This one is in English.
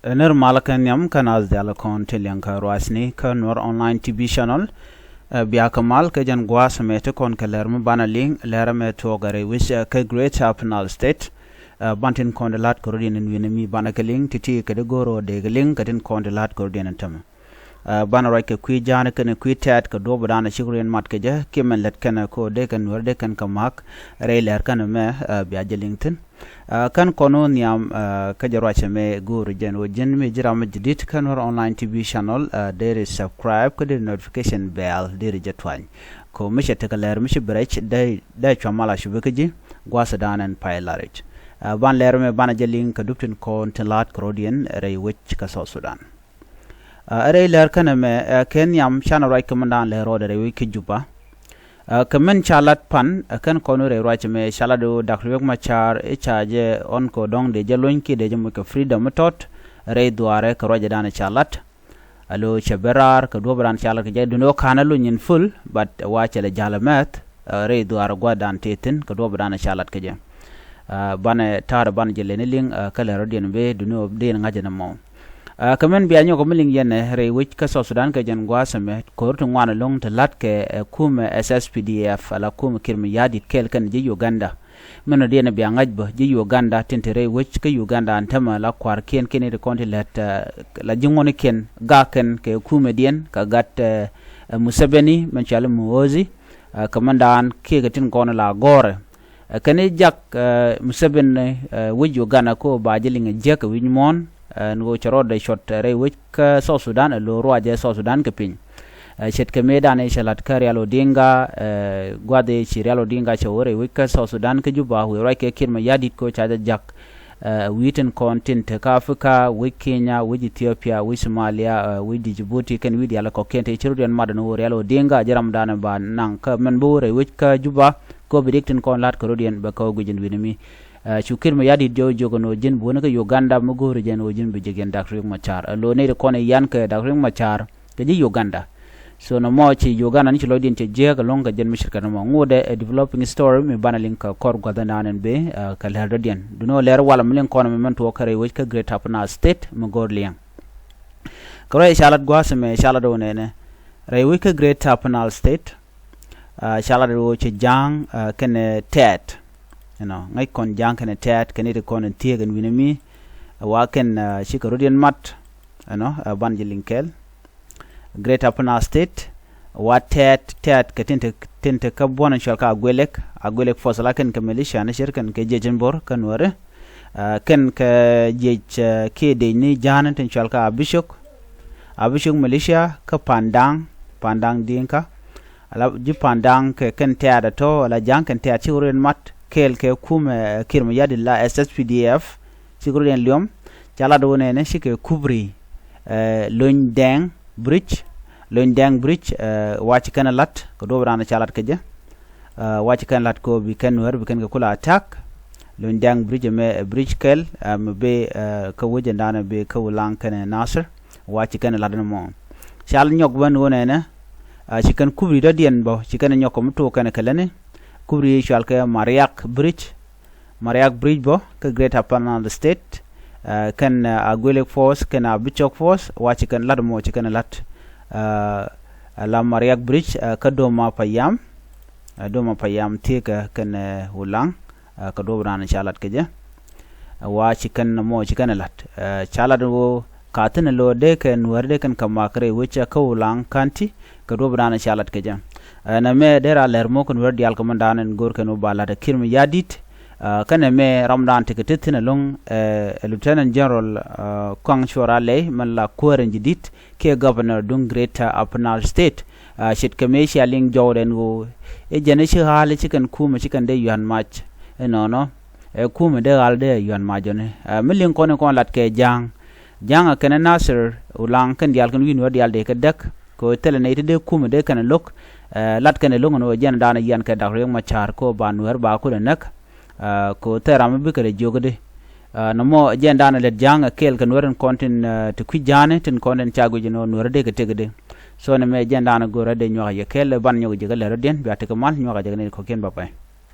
Ner malakan yam kanal dala kon telianka roasni kanor online TV channel biya kamal ke jan gwa samete kon kalermu banaling lerame togare which ke great apnal state bantin kon lat korodin en winemi banakaling titi ke de goro de galing kadin kon lat korodin tam bana right ke kwi jana ken kwi tat ke do badana shiguren mat ke ja kimen let ken ko de kan wer de kan kamak re ler kan me biya jelington kan kono niam kajarwa chame guru jeno jen me jiram jidit kan or online TV channel there is subscribe ko the notification bell there jetwan ko mishe takaler mishe brech dai chamala shubekaji gwasa danan pailarich ban ler me bana jelin ka duptin ko telat krodian re wich ka South Sudan re ler kan me ken yam channel right commandant le ro re wiki juba kamen chalat pan kan kono re roach me chalado dakriyok machar e chaje on ko dong de jalonki de jëm ko freedom tot re duare ko roja dana chalat alo chaberar ko dobran chalat ke duno kanalu nyin full but wacha le jalamet re duare gwadan teten ko dobran chalat ke je bane tar ban jele ne ling kala rodien be duno de ngajana mo kamen biya nyoko miling yene re wich ka South Sudan ka jan gwa same ko to ngwana long te lat ke kume SSPDF ala kume kirmi yadi kel kan je Uganda meno de ne biya ngajba je Uganda tente re wich ka Uganda antama la kwar ken de konti let la jingoni ken ga ken ke kume dien ka gat Museveni men chala muozi kamandan ke gatin kono la gore kane jak Museveni wich Uganda ko ba jelinga jek winmon ngo charo de shot re wich ka South Sudan lo roaje South Sudan ke pin chet ke medan e shalat karialo dinga gwade chirialo dinga chawore wich ka South Sudan ke juba hu ra ke kirma yadit ko chaja jak witen content ka Africa wich Kenya wich Ethiopia wich Somalia wich Djibouti ken wich ala ko kente chiruden madan wo realo dinga jaram dana ba nang ka men bo re wich ka juba ko bidikten kon lat ko rodien ba ko gujin winimi chukir ma yadi jogono jin bona ka Uganda mo gore jen o jin be jegen dakring machar lo ne ko ne yan ka dakring machar ke ji Uganda so no mo chi Uganda ni lo din che je ga longa jen mishir kana mo ngode developing story me bana link kor goda nanen be ka ler dien duno ler wala mlen ko no men to kare we ka great apna state mo gor liang kro e shalat gwase me shala do ne re we ka great apna state shala do che jang ken tet ngai kon jang kan tet kan de kon tiegen winami wa ken shikarodian mat ban jilinkel great apna state wa tet ka tente ka bona shalka agwelek fosala ken ka militia na shirkan ke jejen bor kan wore ken ka jej ke de ni janan ten shalka abishok militia ka pandang dinka ala ji pandang ke ken tet to ala jang ken tet chiren mat kel ke kume kirma yadi la SSPDF siguren liom chala do ne shike kubri Londang bridge wachi kana lat ko do brana chalat ke je wachi kana lat ko bi kan wer bi kan kula attack Londang bridge me bridge kel be ko woje dana be ko lang kana Nasser wachi kana lat no mo chal nyok ban wona ne shikan kubri do dien bo shikan nyok ko to kana kalane kubri shalke Mariak bridge bo ke great apana state kan agwelek force kan abichok force wachi kan lat mo chi kan lat la Mariak bridge ka doma payam te ka kan hulang ka do brana chalat ke je wachi kan mo chi kan lat chalat wo katin lo de kan werde kan kamakre wicha ka hulang kanti ka do brana chalat ke je na me dera lermo kon werdi al commandant gor kanu bala da kirmi yadit kana me ramdan tiketin long lieutenant general kong chorale man la koren jidit ke governor dung greater apnal state shit kemeshi aling jawden go e jene shi hale chikan kuma chikan de yuan match no kuma de alde yuan majone milin kon lat ke jang kana Nasser ulang kan dial kan win werdi al de ke dak ko telene de kuma de kana lok lat kan longono jen dana yan ka dakre machar ko banwer ba ko nak ko teram bi kare jogode no mo jen dana le jang kel kan weren kontin to kwijane tin konen chago jino norde ke tegede so ne me jen dana gore de nyoga ye kel ban nyoga je le den bi ataka mal nyoga je ne ko ken ba pay